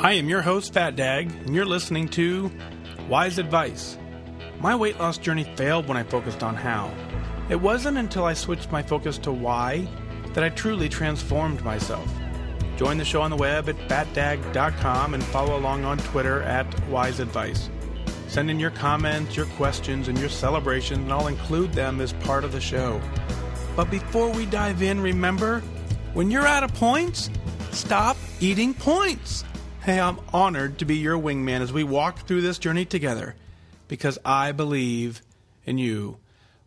I am your host, Fat Dag, and you're listening to Wise Advice. My weight loss journey failed when I focused on how. It wasn't until I switched my focus to why that I truly transformed myself. Join the show on the web at fatdag.com and follow along on Twitter at Wise Advice. Send in your comments, your questions, and your celebrations, and I'll include them as part of the show. But before we dive in, remember, when you're out of points, stop eating points. Hey, I'm honored to be your wingman as we walk through this journey together because I believe in you.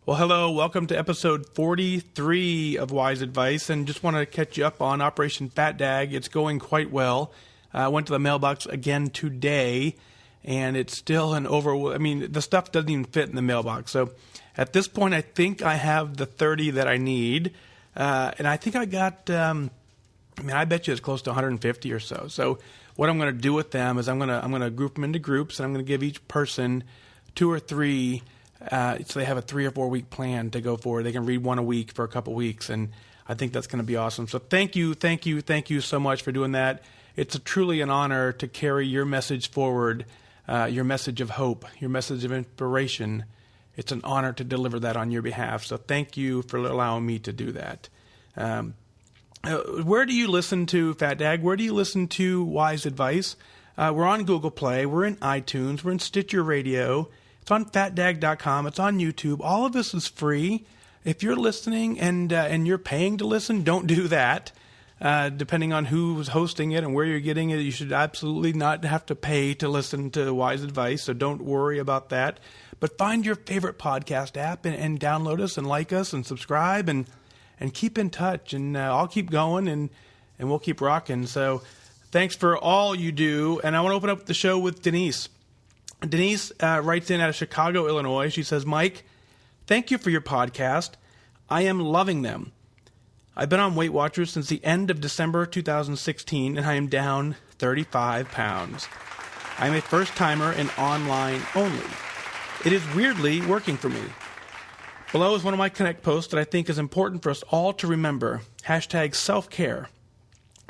Well, hello, welcome to episode 43 of Wise Advice, and just want to catch you up on Operation Fat Dag. It's going quite well. I went to the mailbox again today, and it's still the stuff doesn't even fit in the mailbox. So at this point, I think I have the 30 that I need, and I think I got, I bet you it's close to 150 or so. So what I'm going to do with them is I'm going to group them into groups, and I'm going to give each person 2 or 3, so they have a 3 or 4 week plan to go forward. They can read one a week for a couple weeks, and I think that's going to be awesome. So thank you so much for doing that. It's truly an honor to carry your message forward, your message of hope, your message of inspiration. It's an honor to deliver that on your behalf. So thank you for allowing me to do that. Where do you listen to Fat Dag? Where do you listen to Wise Advice? We're on Google Play. We're in iTunes. We're in Stitcher Radio. It's on fatdag.com. It's on YouTube. All of this is free. If you're listening and you're paying to listen, don't do that. Depending on who's hosting it and where you're getting it, you should absolutely not have to pay to listen to Wise Advice, so don't worry about that. But find your favorite podcast app and download us and like us and subscribe and keep in touch. And I'll keep going and we'll keep rocking. So thanks for all you do. And I want to open up the show with Denise. Denise writes in out of Chicago, Illinois. She says, Mike, thank you for your podcast. I am loving them. I've been on Weight Watchers since the end of December 2016, and I am down 35 pounds. I am a first-timer and online only. It is weirdly working for me. Below is one of my Connect posts that I think is important for us all to remember. Hashtag self-care.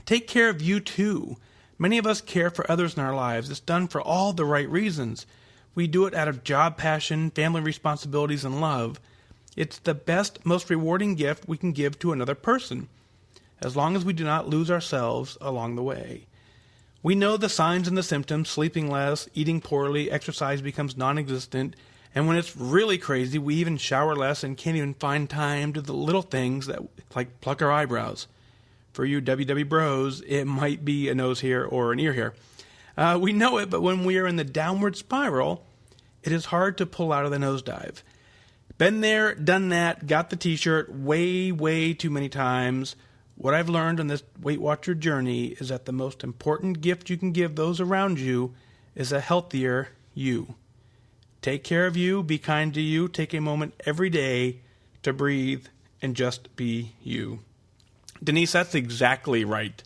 Take care of you too. Many of us care for others in our lives. It's done for all the right reasons. We do it out of job passion, family responsibilities, and love. It's the best, most rewarding gift we can give to another person, as long as we do not lose ourselves along the way. We know the signs and the symptoms: sleeping less, eating poorly, exercise becomes non-existent, and when it's really crazy, we even shower less and can't even find time to the little things that, like pluck our eyebrows. For you WW bros, it might be a nose hair or an ear hair. We know it, but when we are in the downward spiral, it is hard to pull out of the nosedive. Been there, done that, got the t-shirt way too many times. What I've learned on this Weight Watcher journey is that the most important gift you can give those around you is a healthier you. Take care of you, be kind to you, take a moment every day to breathe and just be you. Denise, that's exactly right.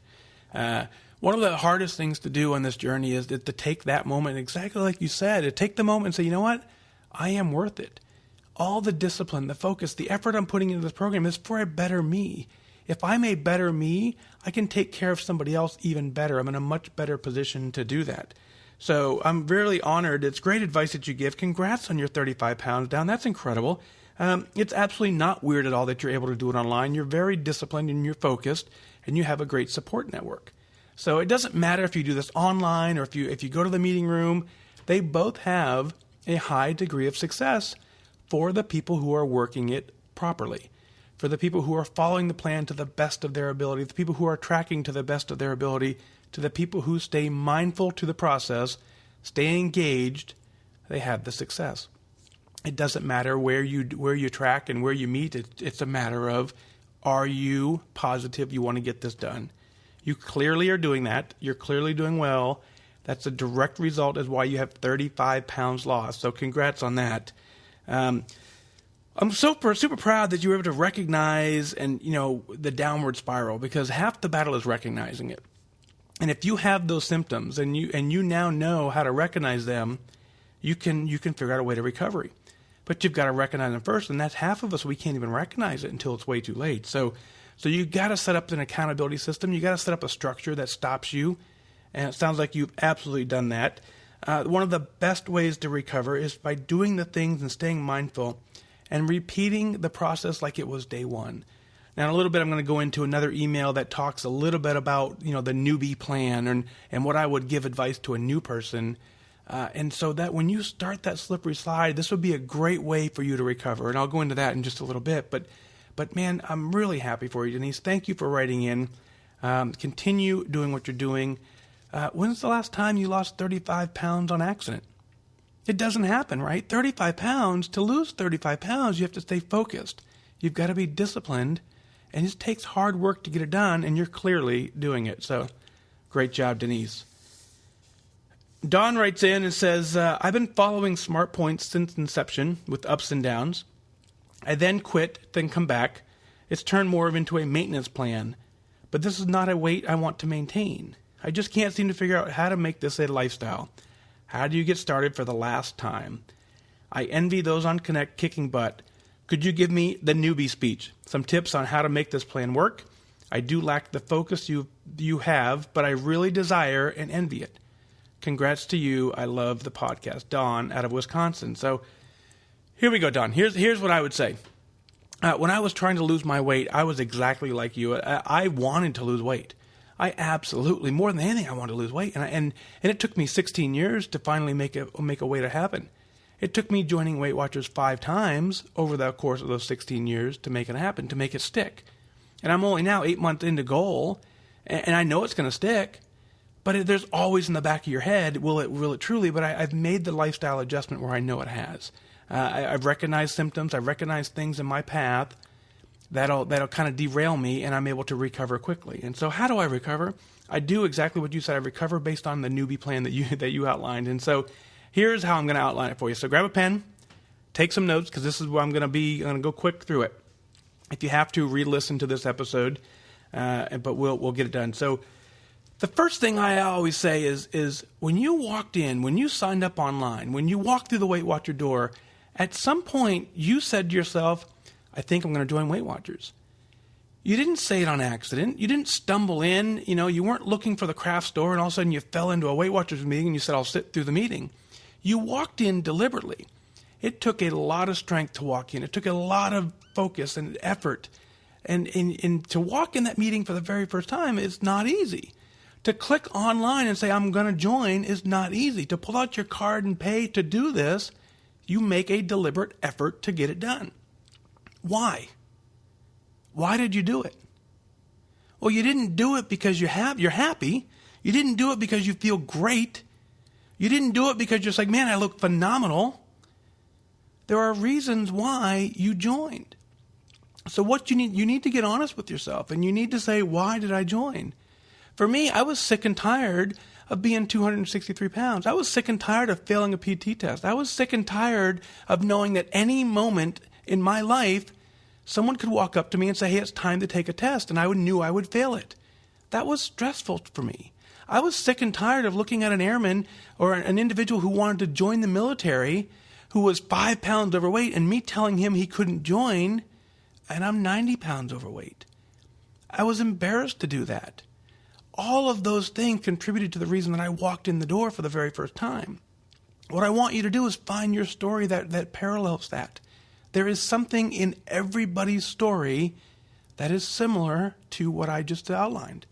One of the hardest things to do on this journey is to take that moment, exactly like you said, to take the moment and say, you know what? I am worth it. All the discipline, the focus, the effort I'm putting into this program is for a better me. If I'm a better me, I can take care of somebody else even better. I'm in a much better position to do that. So I'm really honored. It's great advice that you give. Congrats on your 35 pounds down. That's incredible. It's absolutely not weird at all that you're able to do it online. You're very disciplined and you're focused, and you have a great support network. So it doesn't matter if you do this online or if you go to the meeting room. They both have a high degree of success for the people who are working it properly, for the people who are following the plan to the best of their ability, the people who are tracking to the best of their ability, to the people who stay mindful to the process, stay engaged. They have the success. It doesn't matter where you track and where you meet. It's a matter of, are you positive you want to get this done? You clearly are doing that. You're clearly doing well. That's a direct result as why you have 35 pounds lost. So congrats on that. I'm super proud that you were able to recognize the downward spiral, because half the battle is recognizing it. And if you have those symptoms and you now know how to recognize them, you can figure out a way to recovery. But you've got to recognize them first, and that's half of us. We can't even recognize it until it's way too late. So you got to set up an accountability system. You got to set up a structure that stops you And it sounds like you've absolutely done that. One of the best ways to recover is by doing the things and staying mindful and repeating the process like it was day one. Now, in a little bit, I'm going to go into another email that talks a little bit about, the newbie plan and what I would give advice to a new person. And so that when you start that slippery slide, this would be a great way for you to recover. And I'll go into that in just a little bit. But man, I'm really happy for you, Denise. Thank you for writing in. Continue doing what you're doing. When's the last time you lost 35 pounds on accident? It doesn't happen, right? 35 pounds, to lose 35 pounds, you have to stay focused. You've got to be disciplined. And it takes hard work to get it done, and you're clearly doing it. So, great job, Denise. Don writes in and says, I've been following Smart Points since inception with ups and downs. I then quit, then come back. It's turned more into a maintenance plan. But this is not a weight I want to maintain. I just can't seem to figure out how to make this a lifestyle. How do you get started for the last time? I envy those on Connect kicking butt. Could you give me the newbie speech? Some tips on how to make this plan work? I do lack the focus you have, but I really desire and envy it. Congrats to you. I love the podcast. Don out of Wisconsin. So here we go, Don. Here's what I would say. When I was trying to lose my weight, I was exactly like you. I wanted to lose weight. I absolutely, more than anything, I wanted to lose weight. And it took me 16 years to finally make a way to happen. It took me joining Weight Watchers 5 times over the course of those 16 years to make it happen, to make it stick. And I'm only now 8 months into goal, and I know it's going to stick, but there's always in the back of your head, will it truly? But I've made the lifestyle adjustment where I know it has. I've recognized symptoms, I've recognized things in my path that'll kind of derail me, and I'm able to recover quickly. And so how do I recover? I do exactly what you said. I recover based on the newbie plan that you outlined. And so here's how I'm going to outline it for you. So grab a pen, take some notes, because this is where I'm going to go quick through it. If you have to, re-listen to this episode, but we'll get it done. So the first thing I always say is when you walked in, when you signed up online, when you walked through the Weight Watcher door, at some point you said to yourself, I think I'm going to join Weight Watchers. You didn't say it on accident. You didn't stumble in. You weren't looking for the craft store and all of a sudden you fell into a Weight Watchers meeting and you said, I'll sit through the meeting. You walked in deliberately. It took a lot of strength to walk in. It took a lot of focus and effort. And to walk in that meeting for the very first time is not easy. To click online and say, I'm going to join is not easy. To pull out your card and pay to do this, you make a deliberate effort to get it done. Why? Why did you do it? Well, you didn't do it because you're happy. You didn't do it because you feel great. You didn't do it because you're just like, man, I look phenomenal. There are reasons why you joined. So what you need to get honest with yourself, and you need to say, why did I join? For me, I was sick and tired of being 263 pounds. I was sick and tired of failing a PT test. I was sick and tired of knowing that any moment in my life, someone could walk up to me and say, hey, it's time to take a test, and I knew I would fail it. That was stressful for me. I was sick and tired of looking at an airman or an individual who wanted to join the military who was 5 pounds overweight and me telling him he couldn't join, and I'm 90 pounds overweight. I was embarrassed to do that. All of those things contributed to the reason that I walked in the door for the very first time. What I want you to do is find your story that parallels that. There is something in everybody's story that is similar to what I just outlined.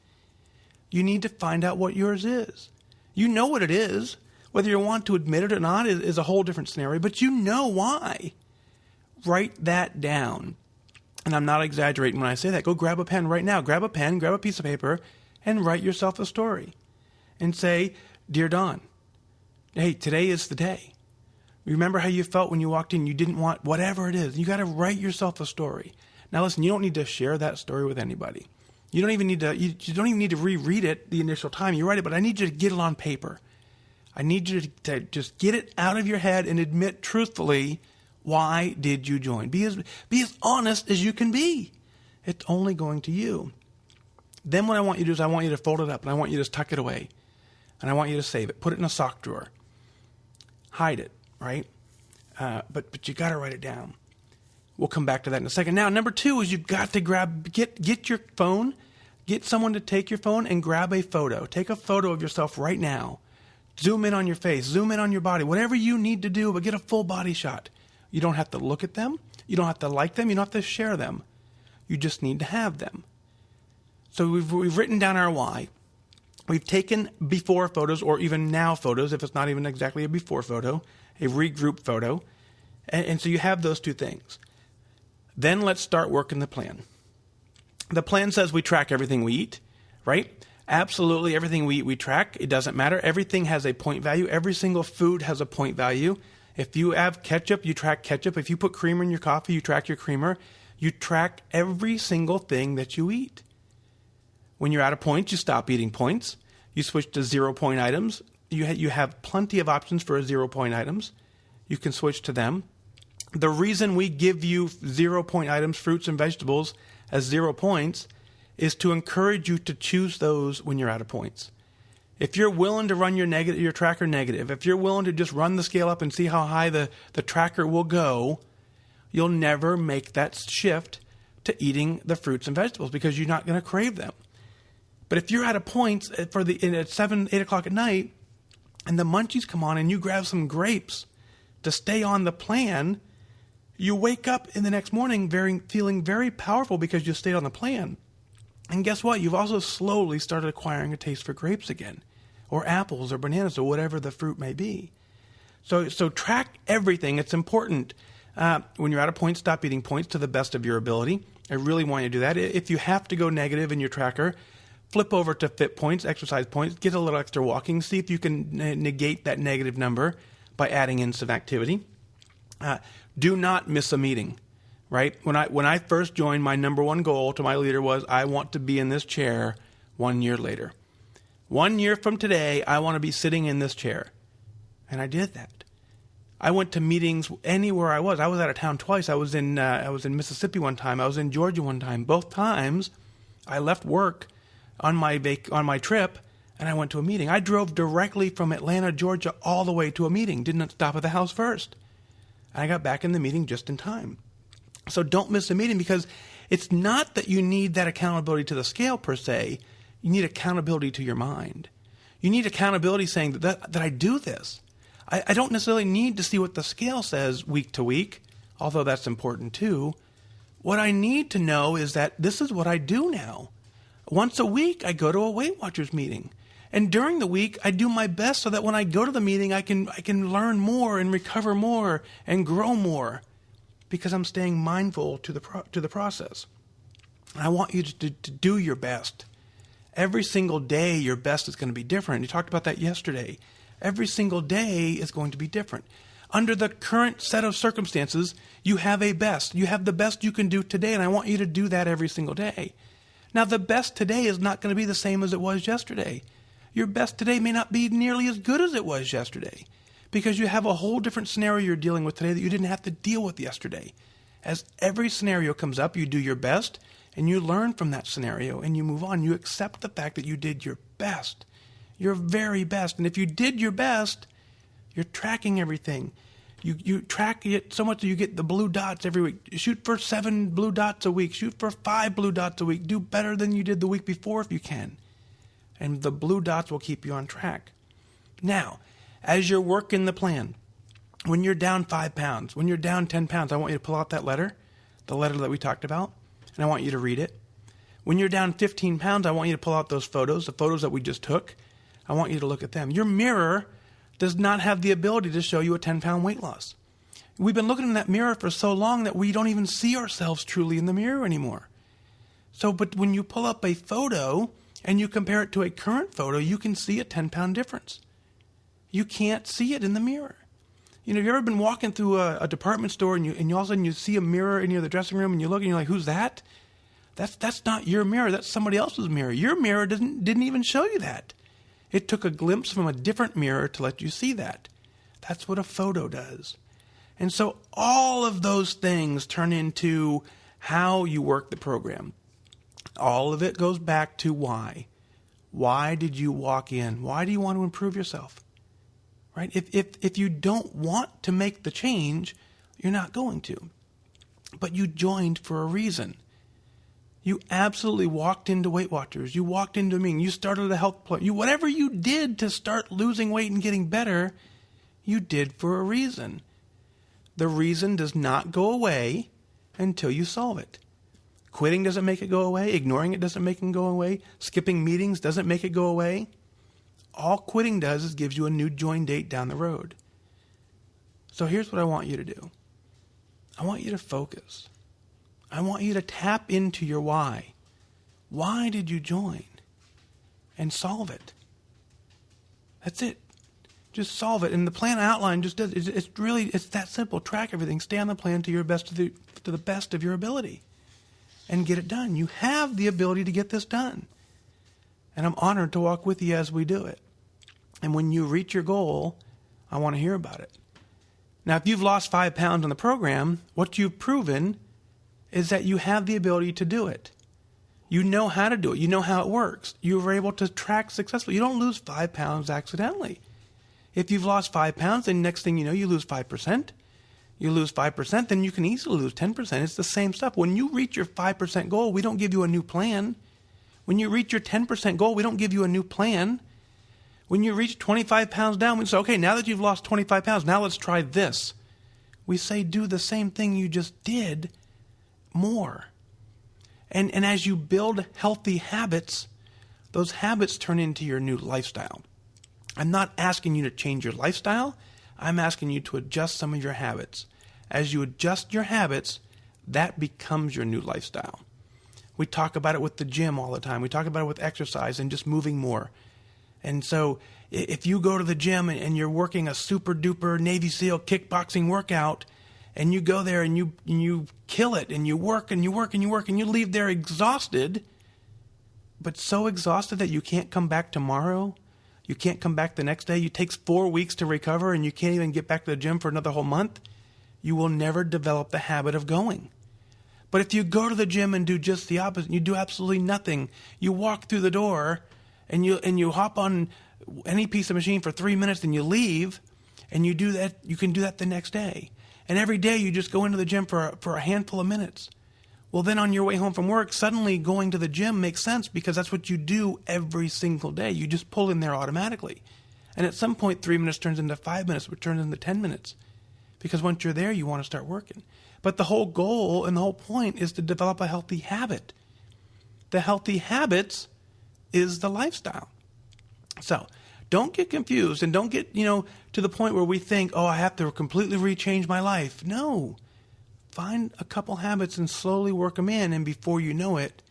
You need to find out what yours is. You know what it is. Whether you want to admit it or not is a whole different scenario, but you know why. Write that down. And I'm not exaggerating when I say that. Go grab a pen right now. Grab a pen, grab a piece of paper, and write yourself a story. And say, Dear Don, hey, today is the day. Remember how you felt when you walked in, you didn't want whatever it is. You got to write yourself a story. Now listen, you don't need to share that story with anybody. You don't even need to reread it the initial time you write it, but I need you to get it on paper. I need you to just get it out of your head and admit truthfully, why did you join? Be as honest as you can be. It's only going to you. Then what I want you to do is I want you to fold it up and I want you to tuck it away. And I want you to save it. Put it in a sock drawer. Hide it, right? But you got to write it down. We'll come back to that in a second. Now, number 2 is you've got to get your phone, Get someone to take your phone and grab a photo. Take a photo of yourself right now. Zoom in on your face. Zoom in on your body. Whatever you need to do, but get a full body shot. You don't have to look at them. You don't have to like them. You don't have to share them. You just need to have them. So we've written down our why. We've taken before photos or even now photos, if it's not even exactly a before photo, a regroup photo. And so you have those two things. Then let's start working the plan. The plan says we track everything we eat, right? Absolutely everything we eat, we track. It doesn't matter. Everything has a point value. Every single food has a point value. If you have ketchup, you track ketchup. If you put creamer in your coffee, you track your creamer. You track every single thing that you eat. When you're out of points, you stop eating points. You switch to 0-point items. You have plenty of options for 0-point items. You can switch to them. The reason we give you 0-point items, fruits and vegetables, as 0 points is to encourage you to choose those when you're out of points. If you're willing to run your tracker negative, if you're willing to just run the scale up and see how high the tracker will go, you'll never make that shift to eating the fruits and vegetables because you're not going to crave them. But if you're out of points at 7, 8 o'clock at night and the munchies come on and you grab some grapes to stay on the plan, you wake up in the next morning feeling very powerful because you stayed on the plan. And guess what? You've also slowly started acquiring a taste for grapes again, or apples or bananas or whatever the fruit may be. So track everything. It's important. When you're out of points, stop eating points to the best of your ability. I really want you to do that. If you have to go negative in your tracker, flip over to fit points, exercise points, get a little extra walking, see if you can negate that negative number by adding in some activity. Do not miss a meeting, right? When I first joined, my number one goal to my leader was I want to be in this chair 1 year later. 1 year from today, I want to be sitting in this chair. And I did that. I went to meetings anywhere I was. I was out of town twice. I was in Mississippi one time. I was in Georgia one time. Both times, I left work on my trip, and I went to a meeting. I drove directly from Atlanta, Georgia, all the way to a meeting. Didn't stop at the house first. I got back in the meeting just in time. So don't miss a meeting because it's not that you need that accountability to the scale per se. You need accountability to your mind. You need accountability saying that I do this. I don't necessarily need to see what the scale says week to week, although that's important too. What I need to know is that this is what I do now. Once a week, I go to a Weight Watchers meeting. And during the week, I do my best so that when I go to the meeting, I can learn more and recover more and grow more because I'm staying mindful to the process. I want you to do your best. Every single day, your best is going to be different. You talked about that yesterday. Every single day is going to be different. Under the current set of circumstances, you have a best. You have the best you can do today, and I want you to do that every single day. Now, the best today is not going to be the same as it was yesterday. Your best today may not be nearly as good as it was yesterday because you have a whole different scenario you're dealing with today that you didn't have to deal with yesterday. As every scenario comes up, you do your best, and you learn from that scenario, and you move on. You accept the fact that you did your best. Your very best. And if you did your best, you're tracking everything. You track it so much that you get the blue dots every week. Shoot for 7 blue dots a week. Shoot for 5 blue dots a week. Do better than you did the week before if you can. And the blue dots will keep you on track. Now, as you're working the plan, when you're down 5 pounds, when you're down 10 pounds, I want you to pull out that letter, the letter that we talked about, and I want you to read it. When you're down 15 pounds, I want you to pull out those photos, the photos that we just took. I want you to look at them. Your mirror does not have the ability to show you a 10-pound weight loss. We've been looking in that mirror for so long that we don't even see ourselves truly in the mirror anymore. But when you pull up a photo and you compare it to a current photo, you can see a 10-pound difference. You can't see it in the mirror. You know, have you ever been walking through a department store and all of a sudden you see a mirror in the dressing room and you look and you're like, who's that? That's not your mirror. That's somebody else's mirror. Your mirror didn't even show you that. It took a glimpse from a different mirror to let you see that. That's what a photo does. And so all of those things turn into how you work the program. All of it goes back to why. Why did you walk in? Why do you want to improve yourself? Right? If you don't want to make the change, you're not going to. But you joined for a reason. You absolutely walked into Weight Watchers. You walked into me. You started a health plan. Whatever you did to start losing weight and getting better, you did for a reason. The reason does not go away until you solve it. Quitting doesn't make it go away. Ignoring it doesn't make it go away. Skipping meetings doesn't make it go away. All quitting does is gives you a new join date down the road. So here's what I want you to do. I want you to focus. I want you to tap into your why. Why did you join? And solve it. That's it. Just solve it. And the plan outline just does. It's that simple. Track everything. Stay on the plan to the best of your ability, and get it done. You have the ability to get this done, and I'm honored to walk with you as we do it. And when you reach your goal, I want to hear about it. Now, if you've lost 5 pounds on the program, what you've proven is that you have the ability to do it. You know how to do it. You know how it works. You were able to track successfully. You don't lose 5 pounds accidentally. If you've lost 5 pounds, then next thing you know, you lose 5%. You lose 5%, then you can easily lose 10%. It's the same stuff. When you reach your 5% goal, we don't give you a new plan. When you reach your 10% goal, we don't give you a new plan. When you reach 25 pounds down, we say, okay, now that you've lost 25 pounds, now let's try this. We say, do the same thing you just did more. And as you build healthy habits, those habits turn into your new lifestyle. I'm not asking you to change your lifestyle. I'm asking you to adjust some of your habits. As you adjust your habits, that becomes your new lifestyle. We talk about it with the gym all the time. We talk about it with exercise and just moving more. And so if you go to the gym and you're working a super duper Navy SEAL kickboxing workout, and you go there and you kill it, and you work and you work and you work, and you leave there exhausted, but so exhausted that you can't come back tomorrow, you can't come back the next day, it takes 4 weeks to recover, and you can't even get back to the gym for another whole month, you will never develop the habit of going. But if you go to the gym and do just the opposite, you do absolutely nothing, you walk through the door and you hop on any piece of machine for 3 minutes and you leave, and you do that, you can do that the next day. And every day you just go into the gym for a handful of minutes. Well, then on your way home from work, suddenly going to the gym makes sense because that's what you do every single day. You just pull in there automatically. And at some point, 3 minutes turns into 5 minutes, which turns into 10 minutes. Because once you're there, you want to start working. But the whole goal and the whole point is to develop a healthy habit. The healthy habits is the lifestyle. So don't get confused and don't get, to the point where we think, oh, I have to completely rechange my life. No. Find a couple habits and slowly work them in, and before you know it,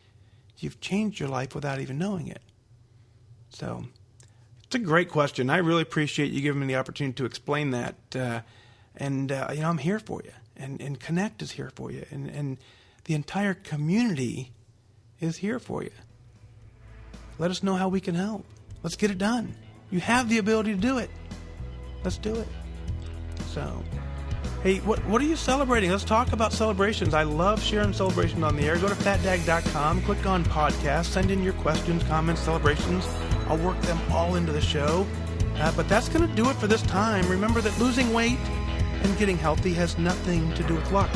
you've changed your life without even knowing it. So it's a great question. I really appreciate you giving me the opportunity to explain that. I'm here for you, and Connect is here for you, and the entire community is here for you. Let us know how we can help. Let's get it done. You have the ability to do it. Let's do it. So, hey, what are you celebrating? Let's talk about celebrations. I love sharing celebrations on the air. Go to fatdag.com, click on podcast, send in your questions, comments, celebrations. I'll work them all into the show. But that's going to do it for this time. Remember that losing weight and getting healthy has nothing to do with luck.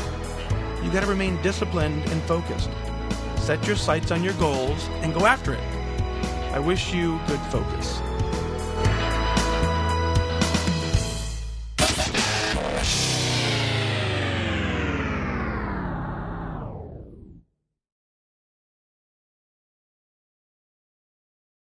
You got to remain disciplined and focused. Set your sights on your goals and go after it. I wish you good focus.